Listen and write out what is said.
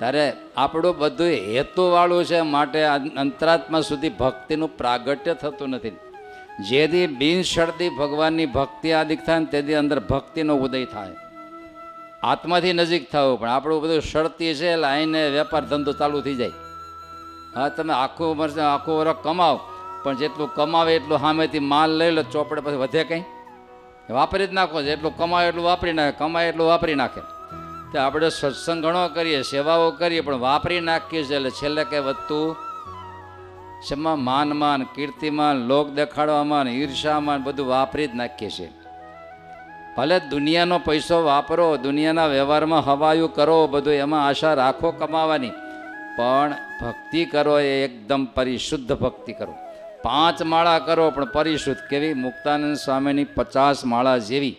ત્યારે આપણું બધું હેતુવાળું છે, માટે અંતરાત્મા સુધી ભક્તિનું પ્રાગટ્ય થતું નથી. જેથી બિનશરતી ભગવાનની ભક્તિ આદિક થાય ને તેથી અંદર ભક્તિનો ઉદય થાય, આત્માથી નજીક થવું. પણ આપણું બધું શરતી છે એટલે આઈને વેપાર ધંધો ચાલુ થઈ જાય. હા, તમે આખું વર્ષ કમાવ, પણ જેટલું કમાવે એટલું સામેથી માલ લઈ લો, ચોપડે પછી વધે કંઈ વાપરી જ નાખો. જેટલું કમાવે એટલું વાપરી નાખે, કમાય એટલું વાપરી નાખે. તો આપણે સત્સંગ ઘણો કરીએ, સેવાઓ કરીએ, પણ વાપરી નાખીએ છીએ એટલે છેલ્લે કંઈ વધતું શેમાં? માનમાં, કીર્તિમાન, લોક દેખાડવામાં, ઈર્ષામાં બધું વાપરી જ નાખીએ છીએ. ભલે દુનિયાનો પૈસો વાપરો, દુનિયાના વ્યવહારમાં હવાયું કરો, બધું એમાં આશા રાખો કમાવાની, પણ ભક્તિ કરો એ એકદમ પરિશુદ્ધ ભક્તિ કરો. 5 માળા કરો પણ પરિશુદ્ધ. કેવી? મુક્તાનંદ સ્વામીની 50 માળા જેવી.